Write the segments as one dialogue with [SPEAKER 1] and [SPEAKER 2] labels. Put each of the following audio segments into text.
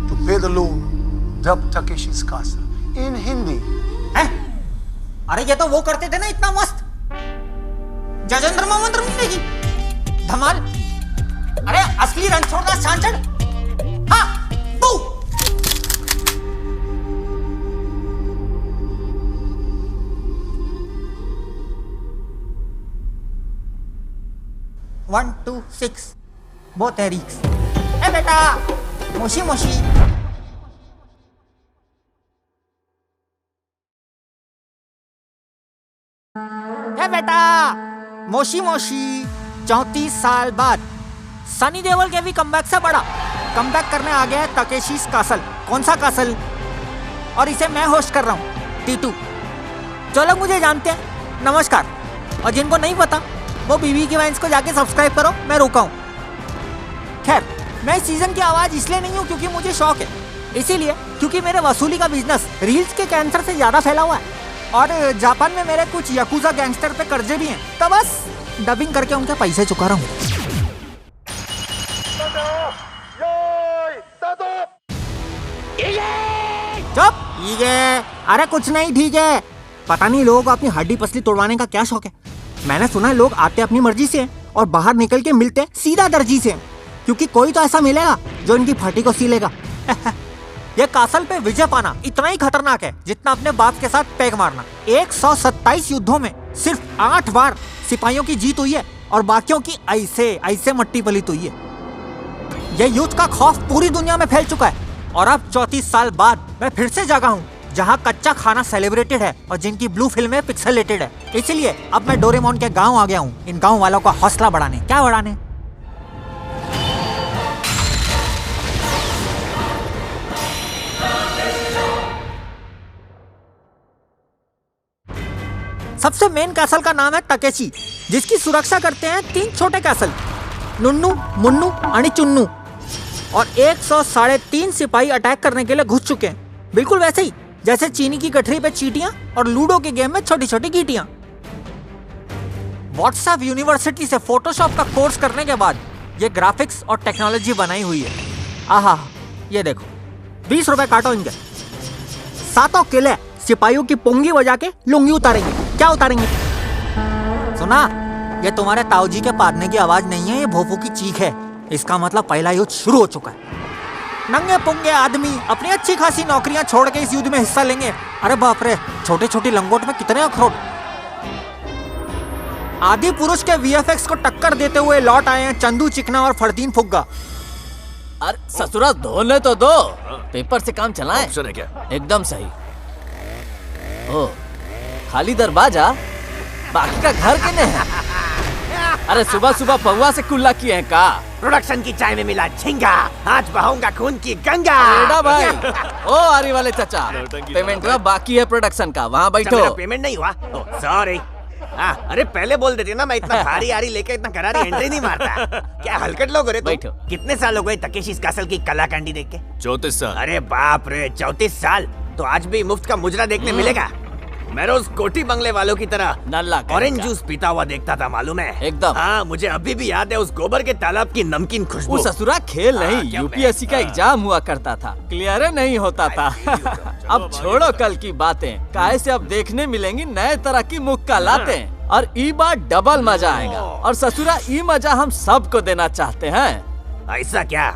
[SPEAKER 1] To pay the loan, dub Takeshi's Castle in Hindi.
[SPEAKER 2] हैं? अरे ये तो वो करते थे ना इतना मस्त, जजेंद्र मोहम्मद रमीने की धमाल। अरे असली रणछोड़दास छांचड़। हाँ तू। वन टू सिक्स बहुत है रिक्स। ए बेटा मोशी मोशी। ए बेटा मोशी मोशी। 34 साल बाद सनी देओल के भी कमबैक से बड़ा कमबैक करने आ गया है तकेशीस कासल। कौन सा कासल? और इसे मैं होस्ट कर रहा हूँ टीटू। जो लोग मुझे जानते हैं नमस्कार, और जिनको नहीं पता वो बीबी की वाइन्स को जाके सब्सक्राइब करो, मैं रोका हूँ। खैर, मैं इस सीजन की आवाज इसलिए नहीं हूँ क्योंकि मुझे शौक है, इसीलिए क्योंकि मेरे वसूली का बिजनेस रील्स के कैंसर से ज्यादा फैला हुआ है और जापान में मेरे कुछ याकुजा गैंगस्टर पे कर्जे भी हैं, तो बस डबिंग करके उनके पैसे चुका रहा हूँ। चुप। ठीक है, अरे कुछ नहीं, ठीक है। पता नहीं लोगों को अपनी हड्डी पसली तोड़वाने का क्या शौक है। मैंने सुना है लोग आते अपनी मर्जी से और बाहर निकल के मिलते सीधा दर्जी से, क्योंकि कोई तो ऐसा मिलेगा जो इनकी फटी को सीलेगा। ये कासल पे विजय पाना इतना ही खतरनाक है जितना अपने बाप के साथ पैग मारना। 127 युद्धों में सिर्फ 8 बार सिपाहियों की जीत हुई है और बाकियों की ऐसे मट्टी पलित हुई है। ये युद्ध का खौफ पूरी दुनिया में फैल चुका है और अब 34 साल बाद मैं फिर से जगह हूँ जहाँ कच्चा खाना सेलिब्रेटेड है और जिनकी ब्लू फिल्में पिक्सेलेटेड है। इसलिए अब मैं डोरेमोन के गाँव आ गया हूँ इन गाँव वालों का हौसला बढ़ाने। क्या बढ़ाने? सबसे मेन कैसल का नाम है तकेशी, जिसकी सुरक्षा करते हैं 3 छोटे कैसल, नुन्नू, मुन्नू, आणि चुन्नू। और 103 सिपाही अटैक करने के लिए घुस चुके हैं, बिल्कुल वैसे ही जैसे चीनी की गठरी पे चींटियां और लूडो के गेम में छोटी छोटी गीटियां। व्हाट्सएप यूनिवर्सिटी से फोटोशॉप का कोर्स करने के बाद ये ग्राफिक्स और टेक्नोलॉजी बनाई हुई है। आहा, ये देखो, 20 रुपए काटो इनके। 7 किले सिपाहियों की पोंगी बजा के लुंगी उतारेंगे। क्या उतारेंगे? सुना, ये तुम्हारे ताऊजी के पादने की आवाज नहीं है, ये भोपू की चीख है। इसका मतलब पहला युद्ध शुरू हो चुका है। नंगे पुंगे आदमी अपनी अच्छी खासी नौकरियां छोड़ के इस युद्ध में हिस्सा लेंगे। अरे बाप रे, छोटे छोटी लंगोट में कितने अखरोट। आदि पुरुष के वीएफएक्स को टक्कर देते हुए लौट आए हैं चंदू चिकना और फरदीन फुग्गा।
[SPEAKER 3] अरे ससुरा धोने तो दो, पेपर से काम चलाएं।
[SPEAKER 4] ऑप्शन है क्या?
[SPEAKER 3] एकदम सही। ओ, खाली दरवाजा, बाकी का घर किने है? अरे सुबह सुबह पौवा से कुल्ला किए हैं का?
[SPEAKER 5] प्रोडक्शन की चाय में मिला झींगा, आज बहाऊंगा खून की गंगा।
[SPEAKER 3] बेटा भाई, ओ आरी वाले चाचा, पेमेंट ना बाकी है प्रोडक्शन का, वहाँ बैठो।
[SPEAKER 5] मेरा पेमेंट नहीं हुआ? सॉरी। अरे पहले बोल देते ना, मैं इतना भारी आरी लेके इतना करारी एंट्री नहीं मारता। क्या हलकट लोग हो रहे?
[SPEAKER 3] बैठो।
[SPEAKER 5] कितने साल हो गए तकेशीस कासल की कलाकांडी देख के?
[SPEAKER 4] 34 साल।
[SPEAKER 5] अरे बाप रे, 34 साल। तो आज भी मुफ्त का मुजरा देखने मिलेगा। मैं रोज कोठी बंगले वालों की तरह
[SPEAKER 3] नल्ला
[SPEAKER 5] ऑरेंज जूस पीता हुआ देखता था, मालूम है?
[SPEAKER 3] एकदम।
[SPEAKER 5] हाँ, मुझे अभी भी याद है उस गोबर के तालाब की नमकीन खुशबू।
[SPEAKER 3] वो ससुरा खेल नहीं, यूपीएससी का एग्जाम हुआ करता था, क्लियर नहीं होता था। अब छोड़ो कल की बातें, काहे से अब देखने मिलेंगी नए तरह की मुक्कालातें, और ई बार डबल मजा आएगा। और ससुरा ई मजा हम सबको देना चाहते हैं।
[SPEAKER 5] ऐसा क्या?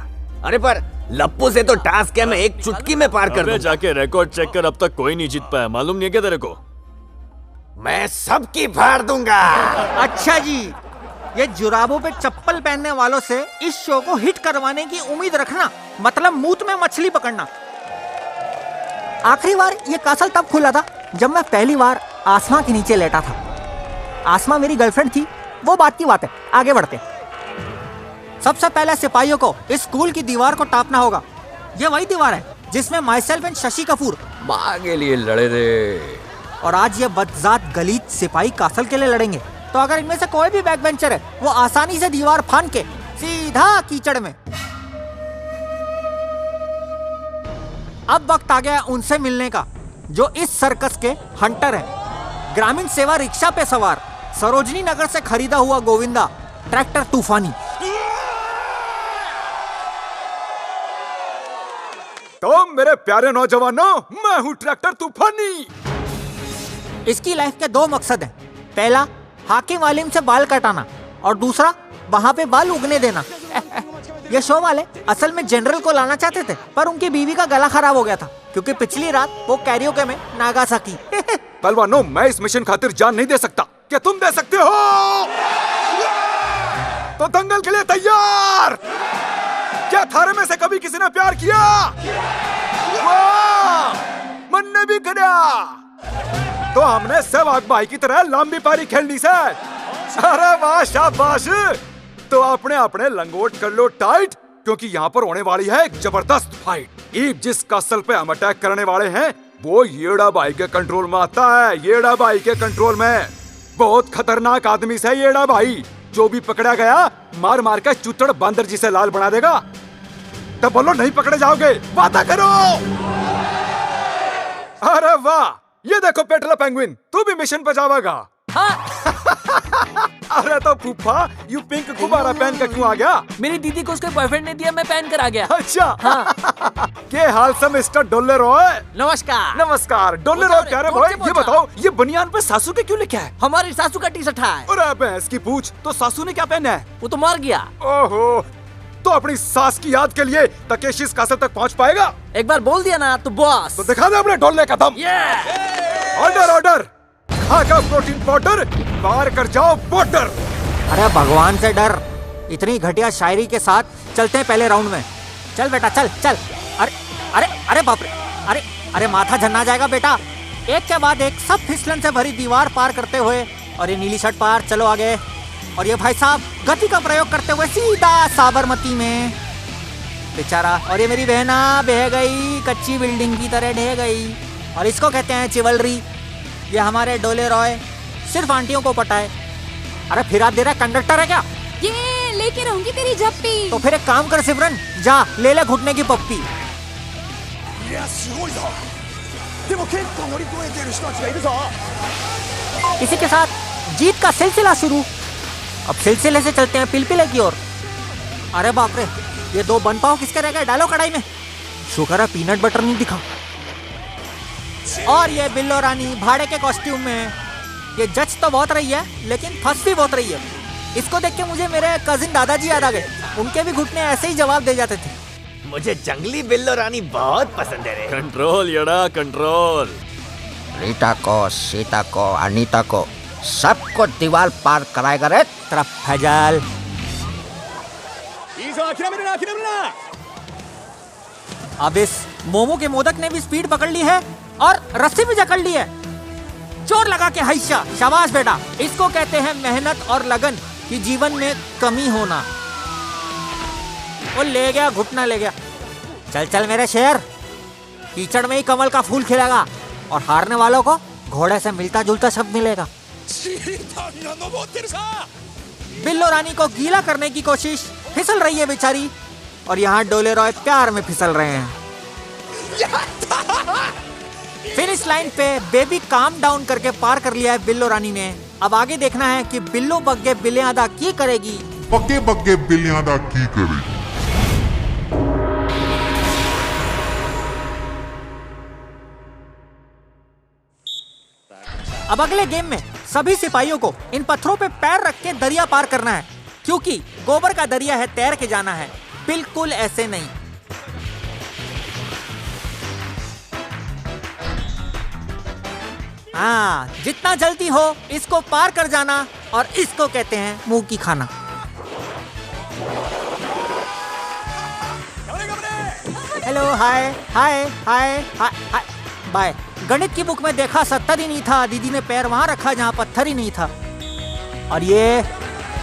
[SPEAKER 5] अरे पर लप्पू से तो टास्क है, मैं एक चुटकी में पार कर दूंगा।
[SPEAKER 4] जाके रिकॉर्ड चेक कर, अब तक कोई नहीं जीत पाया, मालूम नहीं है क्या तेरे को?
[SPEAKER 5] मैं सबकी फाड़ दूंगा।
[SPEAKER 2] अच्छा जी, ये जुराबों पे चप्पल पहनने वालों से इस शो को हिट करवाने की उम्मीद रखना मतलब मूत में मछली पकड़ना। आखिरी बार ये कासल तब खुला था जब मैं पहली बार आसमां के नीचे लेटा था। आसमां मेरी गर्लफ्रेंड थी, वो बात की बात है, आगे बढ़ते। सबसे पहले सिपाहियों को इस स्कूल की दीवार को टापना होगा। ये वही दीवार है जिसमें माइसेल्फ एंड शशि कपूर
[SPEAKER 4] माँ के लिए लड़े थे,
[SPEAKER 2] और आज ये बदजात गलीज सिपाही कासल के लिए लड़ेंगे। तो अगर इनमें से कोई भी बैक बेंचर है, वो आसानी से दीवार फान के सीधा कीचड़ में। अब वक्त आ गया उनसे मिलने का जो इस सर्कस के हंटर हैं। ग्रामीण सेवा रिक्शा पे सवार, सरोजनी नगर से खरीदा हुआ गोविंदा ट्रैक्टर तूफानी।
[SPEAKER 6] तो मेरे प्यारे नौजवानों, मैं हूँ ट्रैक्टर तूफानी।
[SPEAKER 2] इसकी लाइफ के 2 मकसद हैं। पहला, हाकिम वालिम से बाल कटाना, और दूसरा, वहाँ पे बाल उगने देना। ये शो वाले असल में जनरल को लाना चाहते थे, पर उनकी बीवी का गला खराब हो गया था क्योंकि पिछली रात वो कैरियोके में नागासाकी।
[SPEAKER 6] पहलवानों, मैं इस मिशन खातिर जान नहीं दे सकता। क्या तुम दे सकते हो? तो दंगल के लिए तैयार? क्या थारे में से कभी किसी ने प्यार किया? वाह! मन ने भी किया। तो हमने सहवाग भाई की तरह लंबी पारी खेलनी से। अरे वाह, शाबाश। तो अपने अपने लंगोट कर लो टाइट, क्योंकि यहाँ पर होने वाली है एक जबरदस्त फाइट। ईब जिस कासल पे हम अटैक करने वाले हैं वो येड़ा भाई के कंट्रोल में आता है। येड़ा भाई के कंट्रोल में। बहुत खतरनाक आदमी से येड़ा भाई। जो भी पकड़ा गया मार मार कर चुतड़ बंदर जी से लाल बना देगा। तब बोलो नहीं पकड़े जाओगे, वादा करो। अरे वाह, ये देखो पेट्रोल पेंगुइन, तू भी मिशन पे जाएगा। अरे तो फूफा, यू पिंक गुब्बारा पहन कर क्यों आ गया?
[SPEAKER 3] मेरी दीदी को उसके बॉयफ्रेंड ने दिया, मैं पहन कर आ गया।
[SPEAKER 6] अच्छा। के हाल से मिस्टर डोले रॉय?
[SPEAKER 3] नमस्कार।
[SPEAKER 6] नमस्कार डोले रॉय प्यारे भाई। ये बताओ, ये बनियान पे सासू के क्यों लिखा है?
[SPEAKER 3] हमारी सासू का टी शर्ट है।
[SPEAKER 6] अरे भैंस की पूछ, तो सासू ने क्या पहना है?
[SPEAKER 3] वो तो मर गया।
[SPEAKER 6] ओहो, तो अपनी सास की याद के लिए तकेशिस कासल तक पहुंच पाएगा?
[SPEAKER 3] एक बार बोल दिया ना तो बॉस।
[SPEAKER 6] तो दिखा दे अपने डोले का दम। ऑर्डर ऑर्डर, खाकर प्रोटीन पाउडर, पार कर जाओ बॉर्डर।
[SPEAKER 2] अरे भगवान से डर। इतनी घटिया शायरी के साथ चलते हैं पहले राउंड में। चल बेटा, चल चल। अरे अरे अरे बाप रे, अरे अरे माथा झन्ना जाएगा बेटा। एक के बाद एक सब फिसलन से भरी दीवार पार करते हुए, और ये नीली शर्ट पार, चलो आगे। और ये भाई साहब गति का प्रयोग करते हुए सीधा साबरमती में। बेचारा। और ये मेरी बहना बह गई, कच्ची बिल्डिंग की तरह ढह गई। और इसको कहते हैं चिवलरी। ये हमारे डोले रॉय सिर्फ आंटियों को पटाए। अरे फिर आप दे रहा कंडक्टर है क्या?
[SPEAKER 7] ये लेके रहूंगी तेरी झप्पी।
[SPEAKER 2] तो फिर एक काम कर सिमरन, जा ले ले घुटने की पप्पी। इसी के साथ जीत का सिलसिला शुरू। अब सिलसिले से चलते हैं पिलपिले की ओर। अरे बाप रे, ये 2 बन पाव किसके रह गए? डालो कढ़ाई में। शुक्र है पीनट बटर नहीं दिखा। और ये बिल्लो रानी भाड़े के कॉस्ट्यूम में। ये जज तो बहुत रही है, लेकिन फंस भी बहुत रही है। इसको देख के मुझे मेरे कजिन दादाजी याद आ गए। उनके भी घुटने ऐसे ही जवाब दे जाते थे।
[SPEAKER 5] मुझे जंगली बिल्लो रानी बहुत पसंद है रे।
[SPEAKER 4] Control येड़ा control.
[SPEAKER 8] रीटा को, सीता को, अनीता को, सबको दीवार पार कराएगा रे।
[SPEAKER 2] तेरा फजल। अब इस मोमो के मोदक ने भी स्पीड पकड़ ली है और रस्सी भी जकड़ ली है। जोर लगा के हैशा, शाबाश बेटा। इसको कहते हैं मेहनत और लगन कि जीवन में कमी होना। वो ले गया, घुटना ले गया। चल चल मेरे शेर, कीचड़ में ही कमल का फूल खिलेगा और हारने वालों को घोड़े से मिलता जुलता शब्द मिलेगा। बिल्लो रानी को गीला करने की कोशिश, फिसल रही है बेचारी। और यहाँ डोले रॉय प्यार में फिसल रहे हैं। फिनिश लाइन पे बेबी काम डाउन करके पार कर लिया है बिल्लो रानी ने। अब आगे देखना है कि बिल्लो बग्गे बिल्ले अदा की करेगी।
[SPEAKER 9] बग्गे बग्गे बिल्लियां दा की करेगी।
[SPEAKER 2] अब अगले गेम में सभी सिपाहियों को इन पत्थरों पे पैर रख के दरिया पार करना है, क्योंकि गोबर का दरिया है, तैर के जाना है, बिल्कुल ऐसे नहीं। हाँ, जितना जल्दी हो इसको पार कर जाना, और इसको कहते हैं मुंह की खाना। हेलो, हाय हाय हाय हाय हाय बाय। गणित की बुक में देखा 70 ही नहीं था। दीदी ने पैर वहां रखा जहां पत्थर ही नहीं था। और ये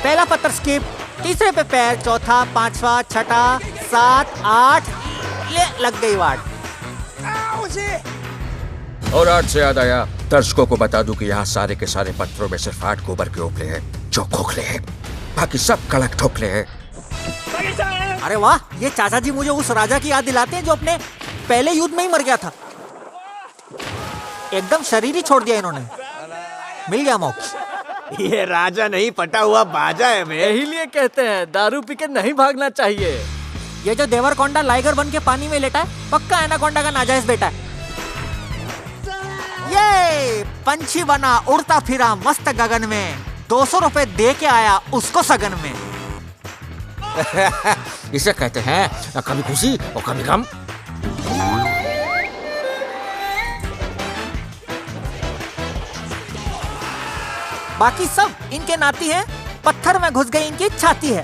[SPEAKER 2] पहला पत्थर स्किप, तीसरे पे पैर, चौथा, पांचवा, छठा, 7, 8, ले लग गई वाट।
[SPEAKER 8] और आज से याद आया, दर्शकों को बता दूं कि यहाँ सारे के सारे पत्थरों में सिर्फ 8 गोबर के उपले हैं जो खोखले हैं, बाकी सब कड़क ठोकले हैं।
[SPEAKER 2] अरे वाह, ये चाचा जी मुझे उस राजा की याद दिलाते हैं जो अपने पहले युद्ध में ही मर गया था। एकदम शरीर ही छोड़ दिया इन्होंने, मिल गया मोक्ष।
[SPEAKER 5] ये राजा नहीं पटा हुआ बाजा है बे।
[SPEAKER 3] यही लिए कहते हैं दारू पी के नहीं भागना चाहिए।
[SPEAKER 2] ये जो देवरकोंडा लाइगर बन के पानी में लेटा है पक्का एनाकोंडा का नाजायज बेटा है। ये पंछी बना उड़ता फिरा मस्त गगन में, 200 रुपए दे के आया उसको सगन में।
[SPEAKER 8] इसे कहते हैं कभी खुशी और कभी गम।
[SPEAKER 2] बाकी सब इनके नाती हैं, पत्थर में घुस गई इनकी छाती है।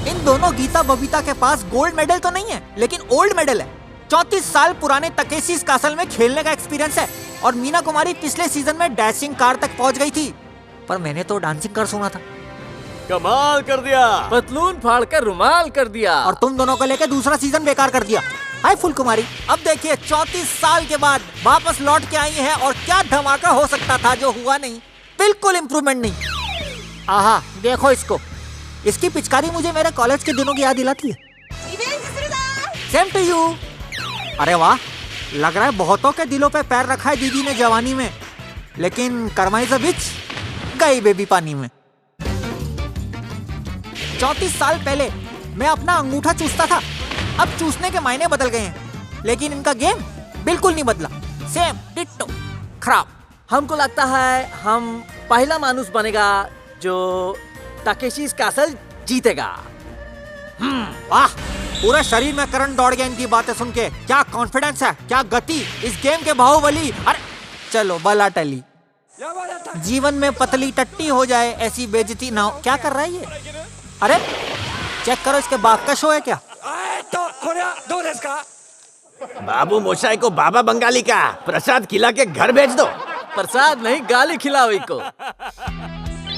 [SPEAKER 2] इन दोनों गीता बबीता के पास गोल्ड मेडल तो नहीं है लेकिन ओल्ड मेडल है। 34 साल पुराने तकेशीस कासल में खेलने का एक्सपीरियंस है और मीना कुमारी पिछले सीजन में डैशिंग कार तक पहुंच गई थी, पर मैंने तो डांसिंग कार सुना था।
[SPEAKER 3] कमाल कर दिया, पतलून फाड़ कर रुमाल कर दिया।
[SPEAKER 2] और तुम दोनों को लेके दूसरा सीजन बेकार कर दिया। हाय फुल कुमारी, अब देखिए 34 साल के बाद वापस लौट के आई है और क्या धमाका हो सकता था जो हुआ नहीं। बिल्कुल इम्प्रूवमेंट नहीं। आहा देखो इसको, इसकी पिचकारी मुझे मेरे कॉलेज के दिनों की याद दिलाती है। Same to you. अरे वाह, लग रहा है बहुतों के दिलों पे पैर रखा है दीदी ने जवानी में, लेकिन कर्मा इज अ बिच, गई बेबी पानी में। 34 साल पहले मैं अपना अंगूठा चूसता था, अब चूसने के मायने बदल गए हैं, लेकिन इनका गेम बिल्कुल नहीं बदला। सेम डिट्टो खराब।
[SPEAKER 3] हमको लगता है हम पहला मानुस बनेगा जो ताकेशीस कासल जीतेगा।
[SPEAKER 2] वाह, पूरे शरीर में करंट दौड़ गया इनकी बातें सुन के। क्या कॉन्फिडेंस है, क्या गति इस गेम के बाहुबली। अरे चलो बला टली, जीवन में पतली टट्टी हो जाए ऐसी बेइज्जती ना हो। क्या कर रहा है ये? अरे चेक करो, इसके बाप का शो है क्या?
[SPEAKER 5] बाबू मोशाई को बाबा बंगाली का प्रसाद खिला के घर भेज दो।
[SPEAKER 3] प्रसाद नहीं, गाली खिलाओ इनको।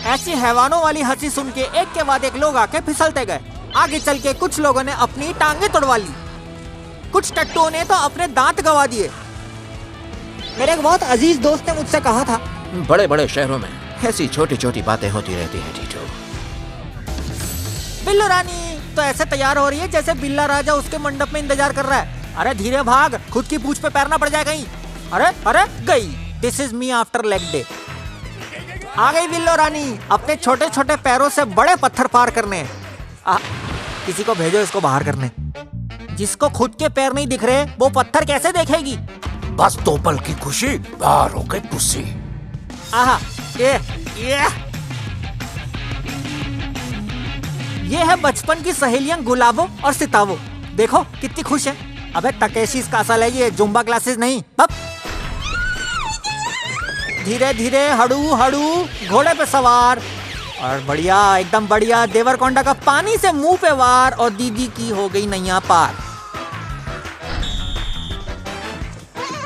[SPEAKER 2] ऐसी हैवानों वाली हंसी सुन के एक के बाद एक लोग आके फिसलते गए। आगे चल के कुछ लोगों ने अपनी टांगे तोड़वा ली, कुछ टट्टुओं ने तो अपने दांत गवा दिए। मेरे एक बहुत अजीज दोस्त ने मुझसे कहा था,
[SPEAKER 8] बड़े बड़े शहरों में ऐसी छोटी छोटी बातें होती रहती हैं टीटू।
[SPEAKER 2] बिल्लू रानी तो ऐसे तैयार हो रही है जैसे बिल्ला राजा उसके मंडप में इंतजार कर रहा है। अरे धीरे भाग, खुद की पूंछ पे पैर ना पड़ जाए कहीं। अरे अरे गई। This is me after leg day. आ गई बिल्लो रानी अपने छोटे छोटे पैरों से बड़े पत्थर पार करने। किसी को भेजो इसको बाहर करने। जिसको खुद के पैर नहीं दिख रहे वो पत्थर कैसे देखेगी?
[SPEAKER 8] बस 2 पल की खुशी, बाहर हो गई पुसी।
[SPEAKER 2] आहा, ये है बचपन की सहेलियां गुलाबो और सिताबो। देखो कितनी खुश है। अबे तकेशीस कासल है ये, जुम्बा क्लासेस नहीं। अब धीरे धीरे हड़ू हड़ू घोड़े पे सवार और बढ़िया एकदम बढ़िया देवरकोंडा का पानी से मुंह पे वार और दीदी की हो गई नैया पार।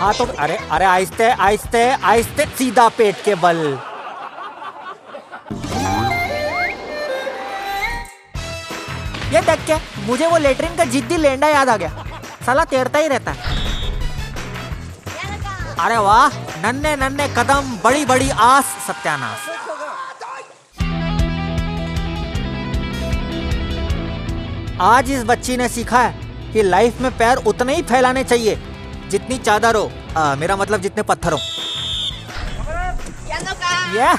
[SPEAKER 2] हाँ तो अरे अरे आहिस्ते आहिस्ते आहिस्ते, सीधा पेट के बल। ये देख के मुझे वो लेटरिन का जिद्दी लेंडा याद आ गया, साला तैरता ही रहता है। अरे वाह, नन्हे नन्हे कदम बड़ी बड़ी आस, सत्यानाश। आज इस बच्ची ने सीखा है कि लाइफ में पैर उतने ही फैलाने चाहिए जितनी चादर हो, मेरा मतलब जितने पत्थर हो। यह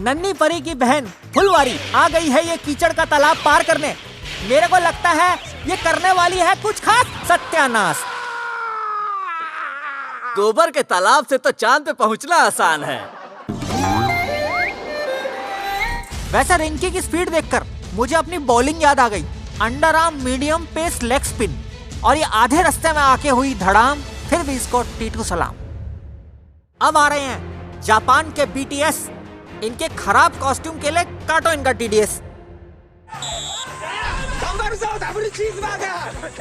[SPEAKER 2] नन्ही परी की बहन फुलवारी आ गई है ये कीचड़ का तालाब पार करने। मेरे को लगता है ये करने वाली है कुछ खास, सत्यानाश।
[SPEAKER 3] गोबर के तालाब से तो चांद पे पहुंचना आसान है।
[SPEAKER 2] वैसे रिंकी की स्पीड देखकर मुझे अपनी बॉलिंग याद आ गई। Under arm medium pace leg spin, और ये आधे रास्ते में आके हुई धड़ाम, फिर भी इसको टीटू सलाम। अब आ रहे हैं जापान के बीटीएस। इनके खराब कॉस्ट्यूम के लिए काटो इनका टीडीएस।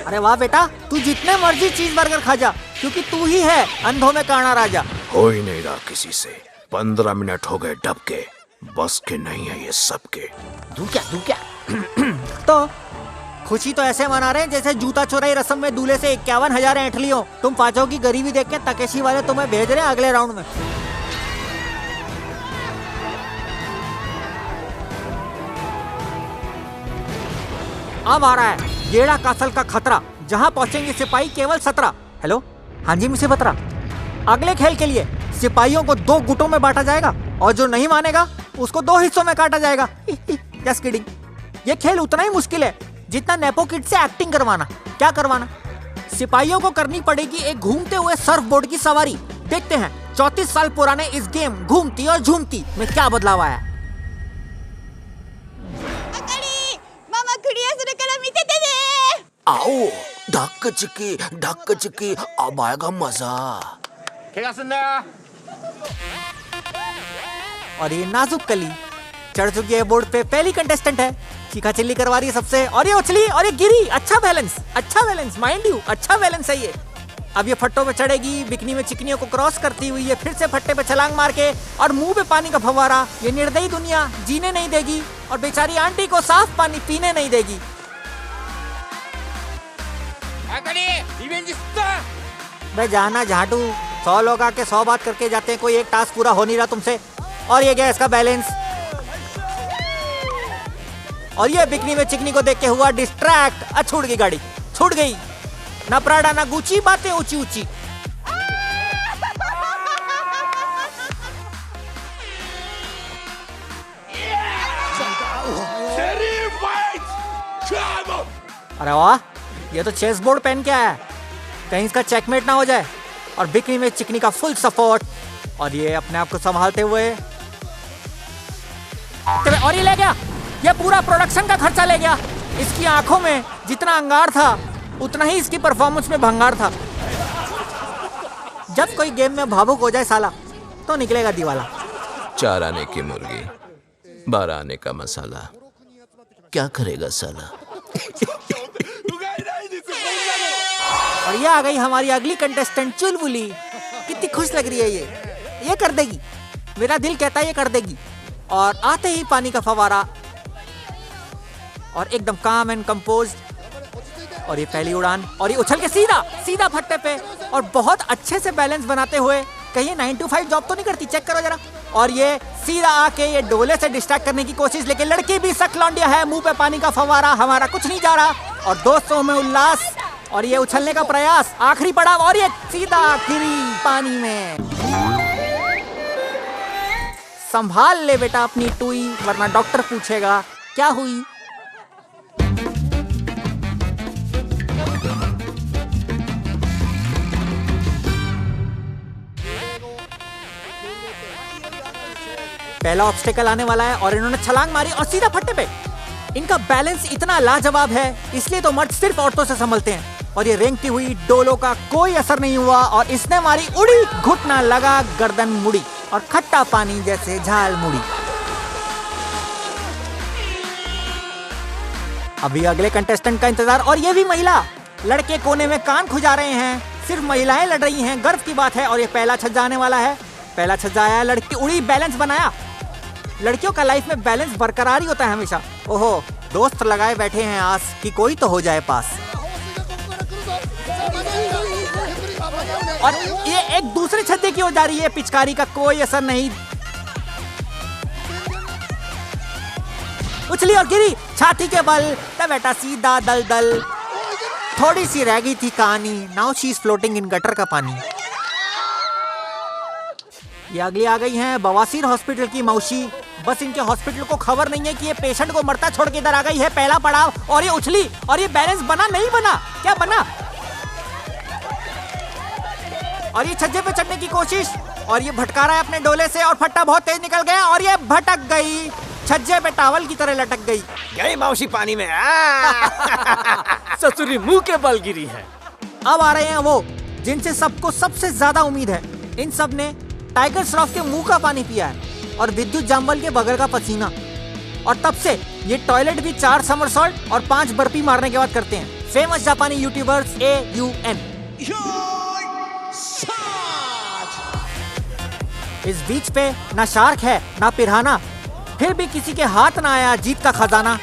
[SPEAKER 2] अरे वाह बेटा, तू जितने मर्जी चीज बर्गर खा जा, क्योंकि तू ही है अंधों में काना राजा।
[SPEAKER 8] हो ही नहीं रहा किसी से। 15 मिनट हो गए डब के, बस के नहीं है ये सबके।
[SPEAKER 2] तू क्या तो खुशी तो ऐसे मना रहे हैं जैसे जूता चोराई रस्म में दूल्हे से 51,000 ऐंठ ली हो। तुम पांचों की गरीबी देख के तकेशी वाले तुम्हें भेज रहे हैं अगले राउंड में। अब आ रहा है गेड़ा कासल का खतरा, जहां पहुंचेंगे सिपाही केवल 17। हेलो, हाँ जी मिसे बतरा। अगले खेल के लिए सिपाहियों को 2 गुटों में बांटा जाएगा और जो नहीं मानेगा उसको 2 हिस्सों में काटा जाएगा। Just kidding. ये खेल उतना ही मुश्किल है जितना नेपो किड से एक्टिंग करवाना। क्या करवाना? सिपाहियों को करनी पड़ेगी एक घूमते हुए सर्फ बोर्ड की सवारी। देखते हैं 34 साल पुराने इस गेम घूमती और झूमती में क्या बदलाव आया।
[SPEAKER 8] आओ धक्क चिक्की अब आएगा मजा।
[SPEAKER 2] और ये नाजुक कली चढ़ चुकी है बोर्ड पे, पहली कंटेस्टेंट है, चीखा चिल्ली करवा रही है सबसे, और ये उछली और ये गिरी। अच्छा बैलेंस माइंड यू, अच्छा बैलेंस है ये। अब ये फट्टों पे चढ़ेगी, बिकनी में चिकनियों को क्रॉस करती हुई ये फिर से फट्टे पे छलांग मार के, और मुंह पे पानी का फव्वारा। ये निर्दयी दुनिया जीने नहीं देगी और बेचारी आंटी को साफ पानी पीने नहीं देगी। बे जाना झाटू, 100 लोग आके 100 बात करके जाते हैं, कोई एक टास्क पूरा हो नहीं रहा तुमसे। और ये गया इसका बैलेंस, और ये बिकनी में चिकनी को देख के हुआ डिस्ट्रैक्ट। छूट गई गाड़ी, छूट गई। ना प्राडा ना गुची, बातें ऊंची ऊंची। अरे वाह, ये तो चेस बोर्ड पेन क्या है, कहीं इसका चेकमेट ना हो जाए। और बिकनी में चिकनी का फुल सपोर्ट, और ये अपने आप को संभालते हुए, और ये ले गया, ये पूरा प्रोडक्शन का खर्चा ले गया। इसकी आंखों में जितना अंगार था उतना ही इसकी परफॉर्मेंस में भंगार था। जब कोई गेम में भावुक हो जाए साला तो निकलेगा दीवाला।
[SPEAKER 8] 4 आने की मुर्गी 12 आने का मसाला, क्या करेगा साला।
[SPEAKER 2] और ये आ गई हमारी अगली कंटेस्टेंट चुलबुली। कितनी खुश लग रही है ये कर देगी, मेरा दिल कहता है ये कर देगी। और आते ही पानी का फवारा, और एकदम काम एंड कंपोज्ड, और ये पहली उड़ान, और ये उछल के सीधा फट्टे पे, और बहुत अच्छे से बैलेंस बनाते हुए। कहीं 9 to 5 जॉब तो नहीं करती, चेक करो जरा। और ये सीधा आके ये डोले से डिस्ट्रैक्ट करने की कोशिश, लेकिन लड़की भी सख्त लौंडिया है, मुंह पे पानी का फवारा, हमारा कुछ नहीं जा रहा। और दोस्तों में उल्लास, और ये उछलने का प्रयास, आखिरी पड़ाव, और ये सीधा गिरी पानी में। संभाल ले बेटा अपनी टुई, वरना डॉक्टर पूछेगा क्या हुई। पहला ऑब्स्टेकल आने वाला है, और इन्होंने छलांग मारी और सीधा फट्टे पे। इनका बैलेंस इतना लाजवाब है, इसलिए तो मर्द सिर्फ औरतों से संभलते हैं। और ये रेंगती हुई डोलों का कोई असर नहीं हुआ, और इसने मारी उड़ी, घुटना लगा, गर्दन मुड़ी, और खट्टा पानी जैसे झाल मुड़ी। अभी अगले कंटेस्टेंट का इंतजार, और ये भी महिला। लड़के कोने में कान खुजा रहे हैं, सिर्फ महिलाएं लड़ रही हैं, गर्व की बात है। और ये पहला छज्जा आने वाला है, पहला छज्जा आया, लड़की उड़ी, बैलेंस बनाया। लड़कियों का लाइफ में बैलेंस बरकरार ही होता है हमेशा। ओहो, दोस्त लगाए बैठे हैं आस कि कोई तो हो जाए पास। और ये एक दूसरे छज्जे की ओर जा रही है, पिचकारी का कोई असर नहीं। उछली और गिरी छाती के बल, तब बेटा सीधा दलदल। थोड़ी सी रह गई थी कहानी, now she is floating in gutter का पानी। ये अगली आ गई हैं बवासीर हॉस्पिटल की मौसी। बस इनके हॉस्पिटल को खबर नहीं है कि ये पेशेंट को मरता छोड़ के इधर आ गई है। पहला पड़ाव, और ये उछली, और ये बैलेंस बना नहीं बना, क्या बना। और ये छज्जे पे चढ़ने की कोशिश, और ये भटका रहा है अपने डोले से, और फट्टा बहुत तेज निकल गया, और ये भटक गई, छज्जे पे टावल की तरह लटक गई
[SPEAKER 5] मौसी पानी में।
[SPEAKER 3] ससुरी मुंह के बल गिरी है।
[SPEAKER 2] अब आ रहे हैं वो जिनसे सबको सबसे ज्यादा उम्मीद है। इन सब ने टाइगर श्रॉफ के मुंह का पानी पिया है, और विद्युत जाम्बल के बगल का पसीना। और तब से ये टॉयलेट भी 4 समरसॉल्ट और 5 बर्पी मारने के बाद करते हैं। फेमस जापानी यूट्यूबर्स AUN। इस बीच पे ना शार्क है ना पिराना, फिर भी किसी के हाथ ना आया जीत का खजाना।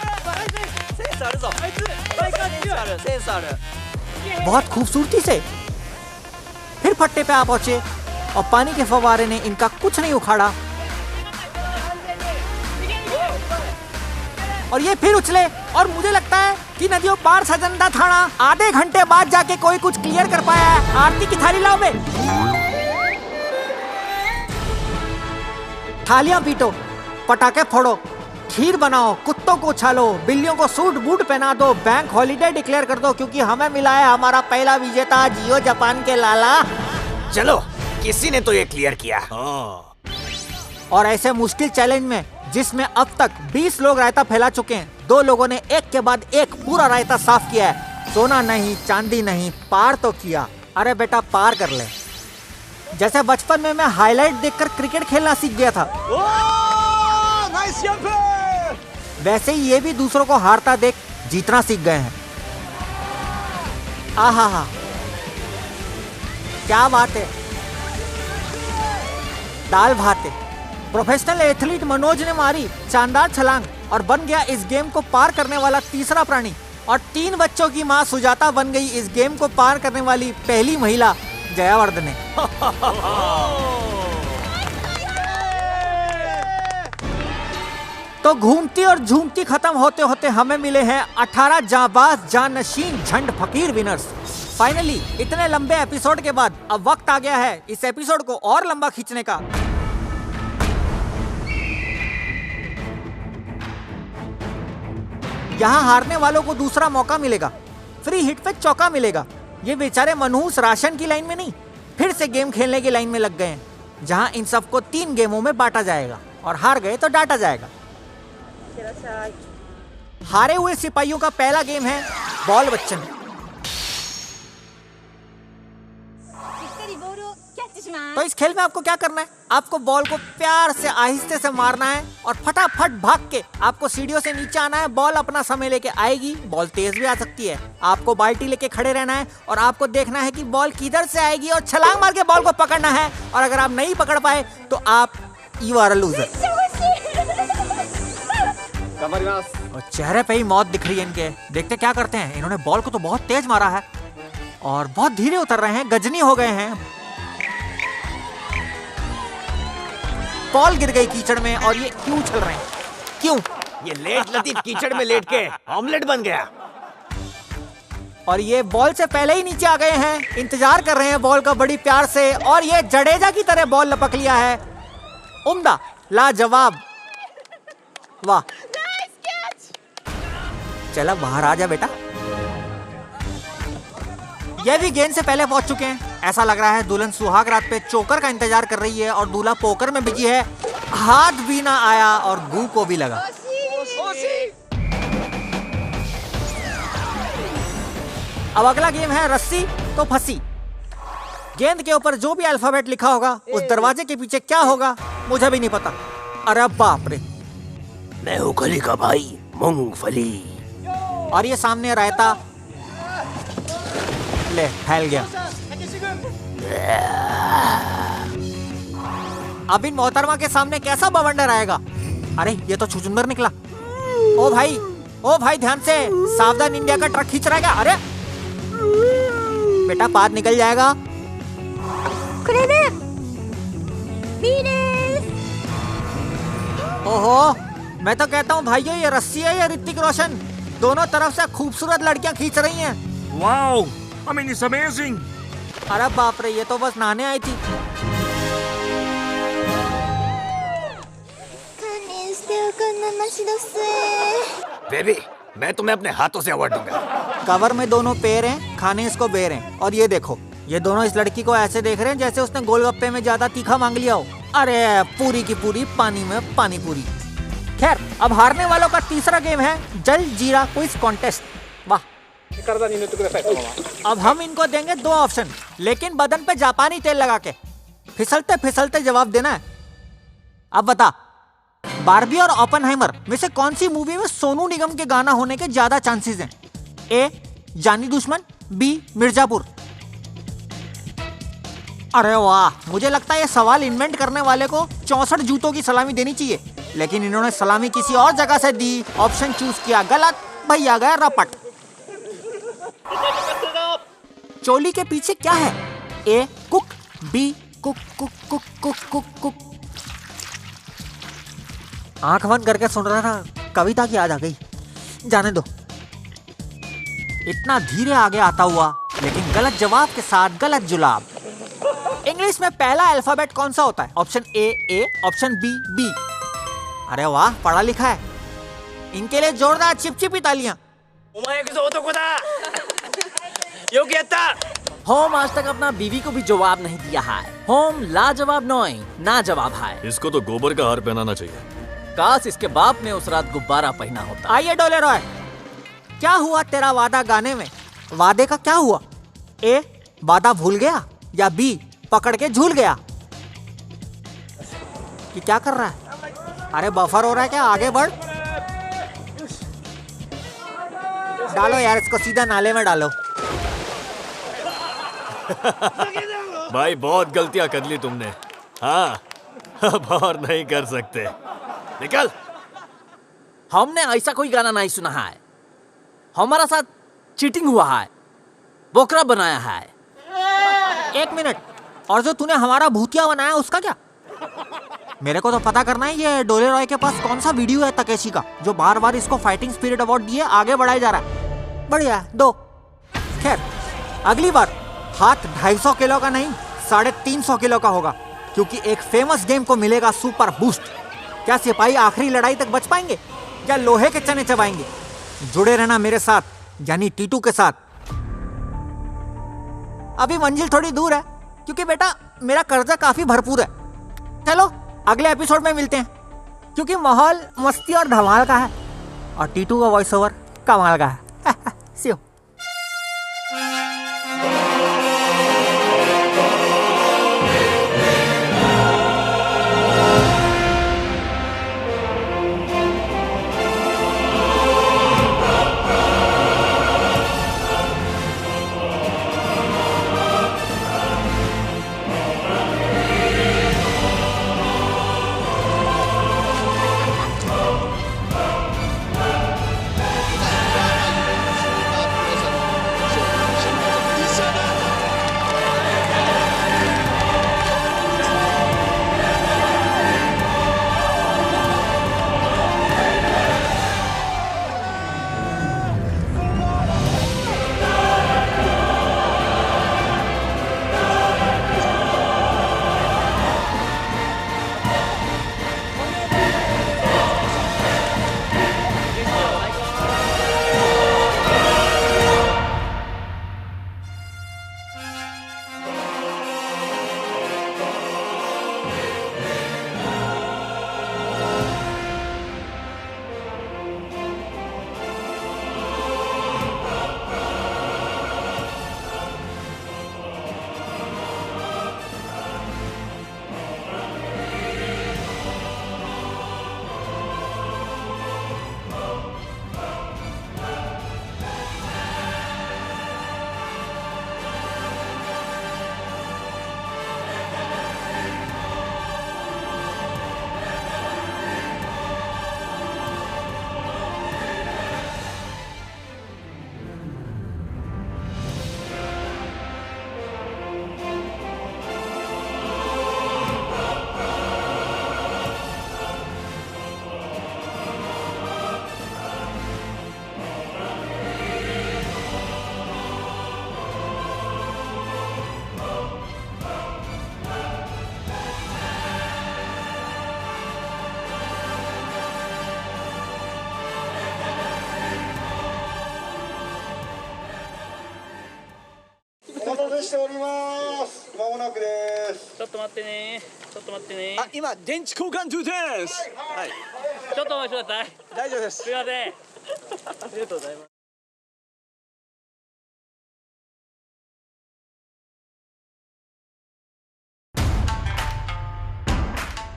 [SPEAKER 2] बहुत खूबसूरती से फिर फट्टे पे आ पहुंचे, और पानी के फव्वारे ने इनका कुछ नहीं उखाड़ा। और ये फिर उछले, और मुझे लगता है कि नदियों पार सजंदा थाना आधे घंटे बाद जाके कोई कुछ क्लियर कर पाया है। आरती की थाली लाओ बे। थालियां पीटो, पटाखे फोड़ो, खीर बनाओ, कुत्तों को उछालो, बिल्लियों को सूट बूट पहना दो, बैंक हॉलिडे डिक्लेयर कर दो क्योंकि हमें मिला है हमारा पहला विजेता जियो जापान के लाला।
[SPEAKER 5] चलो, किसी ने तो ये क्लियर किया।
[SPEAKER 2] और ऐसे मुश्किल चैलेंज में जिसमें अब तक 20 लोग रायता फैला चुके हैं, 2 लोगों ने एक के बाद एक पूरा रायता साफ किया है। सोना नहीं, चांदी नहीं, पार तो किया। अरे बेटा पार कर ले। जैसे बचपन में मैं हाईलाइट देखकर क्रिकेट खेलना सीख गया था, वैसे ही ये भी दूसरों को हारता देख जीतना सीख गए हैं। आहा, क्या बात है। दाल भात है। प्रोफेशनल एथलीट मनोज ने मारी शानदार छलांग और बन गया इस गेम को पार करने वाला तीसरा प्राणी, और 3 बच्चों की मां सुजाता बन गई इस गेम को पार करने वाली पहली महिला जयावर्धने। तो घूमती और झूमती खत्म होते होते हमें मिले हैं 18 जाबाज जानशीन झंड फकीर विनर्स। फाइनली इतने लंबे एपिसोड के बाद अब वक्त आ गया है इस एपिसोड को और लंबा खींचने का। यहाँ हारने वालों को दूसरा मौका मिलेगा, फ्री हिट पे चौका मिलेगा। ये बेचारे मनहूस राशन की लाइन में नहीं, फिर से गेम खेलने की लाइन में लग गए हैं, जहाँ इन सबको 3 गेमों में बांटा जाएगा और हार गए तो डांटा जाएगा। हारे हुए सिपाहियों का पहला गेम है बॉल बच्चन। तो इस खेल में आपको क्या करना है, आपको बॉल को प्यार से आहिस्ते से मारना है और फटाफट भाग के आपको सीढ़ियों से नीचे आना है। बॉल अपना समय लेके आएगी, बॉल तेज भी आ सकती है। आपको बाल्टी लेके खड़े रहना है और आपको देखना है कि बॉल किधर से आएगी और छलांग मार के बॉल को पकड़ना है। और अगर आप नहीं पकड़ पाए तो आप यू आर अ लूजर। और चेहरे पे ही मौत दिख रही है इनके। देखते क्या करते हैं। इन्होंने बॉल को तो बहुत तेज मारा है और बहुत धीरे उतर रहे हैं, गजनी हो गए हैं। बॉल गिर गई कीचड़ में और ये क्यों उछल रहे हैं, क्यों?
[SPEAKER 5] ये लेट लतीफ कीचड़ में लेट के ऑमलेट बन गया।
[SPEAKER 2] और ये बॉल से पहले ही नीचे आ गए हैं, इंतजार कर रहे हैं बॉल का बड़ी प्यार से। और ये जडेजा की तरह बॉल लपक लिया है। उम्दा, लाजवाब, वाह। चला बाहर आ जा बेटा। ये भी गेंद से पहले पहुंच चुके हैं। ऐसा लग रहा है दुल्हन सुहाग रात पे चोकर का इंतजार कर रही है और दूल्हा पोकर में बिजी है। हाथ भी ना आया और गू को भी लगा। अब अगला गेम है रस्सी तो फंसी। गेंद के ऊपर जो भी अल्फाबेट लिखा होगा उस दरवाजे के पीछे क्या होगा मुझे भी नहीं पता। अरे बाप रे,
[SPEAKER 5] मैं हूँ खली का भाई मूंगफली।
[SPEAKER 2] और ये सामने रायता, ले फैल गया। अब इन मोहतरमा के सामने कैसा बवंडर आएगा। अरे ये तो छुचुंदर निकला। ओ भाई ध्यान से, सावधान, इंडिया का ट्रक खींच रहा है क्या? अरे बेटा पाद निकल जाएगा। ओहो, मैं तो कहता हूँ भाइयों ये रस्सी है या ऋतिक रोशन, दोनों तरफ से खूबसूरत लड़कियां खींच रही हैं।
[SPEAKER 10] Wow, I mean it's amazing.
[SPEAKER 2] अरे बाप रे, ये तो बस नहाने आई थी।
[SPEAKER 5] बेबी, मैं तुम्हें अपने हाथों से अवार्ड दूंगा।
[SPEAKER 2] कवर में दोनों पैर हैं, खाने इसको बेर हैं। और ये देखो, ये दोनों इस लड़की को ऐसे देख रहे हैं जैसे उसने गोलगप्पे में ज्यादा तीखा मांग लिया हो। अरे पूरी की पूरी पानी में पानी पूरी। खैर, अब हारने वालों का तीसरा गेम है जल जीरा क्विज कॉन्टेस्ट। वाह। अब हम इनको देंगे 2 ऑप्शन, लेकिन बदन पे जापानी तेल लगा के फिसलते फिसलते जवाब देना है। अब बता, बार्बी और ओपनहाइमर में से कौन सी मूवी में सोनू निगम के गाना होने के ज्यादा चांसेस हैं? ए जानी दुश्मन, बी मिर्जापुर। अरे वाह, मुझे लगता है ये सवाल इन्वेंट करने वाले को 64 जूतों की सलामी देनी चाहिए, लेकिन इन्होंने सलामी किसी और जगह से दी। ऑप्शन चूज किया गलत, भैया गया रपट। चोली के पीछे क्या है? ए कुक, बी कुक कुक कुक कुक कुक कुक। आंख बंद करके सुन रहा था, कविता की याद आ गई। जाने दो। इतना धीरे आगे आता हुआ, लेकिन गलत जवाब के साथ गलत जुलाब। इंग्लिश इंग्लिश में पहला अल्फाबेट कौन सा होता है? Option A, option B. अरे वाह, पढ़ा लिखा है। इनके लिए जोरदार चिपचिपी तालियां।
[SPEAKER 3] होम आज तक अपना बीवी को भी जवाब नहीं दिया है। होम लाजवाब नॉइंग, ना जवाब है।
[SPEAKER 4] इसको तो गोबर का हार पहनाना चाहिए।
[SPEAKER 3] काश इसके बाप ने उस रात गुब्बारा पहना होता।
[SPEAKER 2] आइए डोले रॉय, क्या हुआ तेरा वादा गाने में? वादे का क्या हुआ? ए, वादा भूल गया, या बी, पकड़ के झूल गया? कि क्या कर रहा है? अरे बफर हो रहा है क्या? आगे बढ़। डालो यार इसको, सीधा नाले में डालो।
[SPEAKER 4] भाई बहुत गलतियां कर ली तुमने। हाँ, अब और नहीं कर सकते। निकल।
[SPEAKER 3] हमने ऐसा कोई गाना नहीं सुना है। हमारा साथ चीटिंग हुआ है, बोकरा बनाया है।
[SPEAKER 2] एक मिनट, और जो तूने हमारा भूतिया बनाया उसका क्या? मेरे को तो पता करना है ये डोले रॉय के पास कौन सा वीडियो है तकेशी का जो बार बार इसको फाइटिंग स्पिरिट अवार्ड दिए आगे बढ़ाया जा रहा है। बढ़िया, दो। खैर, अगली बार हाथ 250 किलो का नहीं 350 किलो का होगा, क्योंकि एक फेमस गेम को मिलेगा सुपर बूस्ट। क्या सिपाही आखिरी लड़ाई तक बच पाएंगे या लोहे के चने चबाएंगे? जुड़े रहना मेरे साथ, यानी टीटू के साथ। अभी मंजिल थोड़ी दूर है, क्योंकि बेटा मेरा कर्जा काफी भरपूर है। चलो अगले एपिसोड में मिलते हैं, क्योंकि माहौल मस्ती और धमाल का है और टीटू का वॉइस ओवर कमाल का है। See you.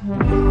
[SPEAKER 11] Thank you.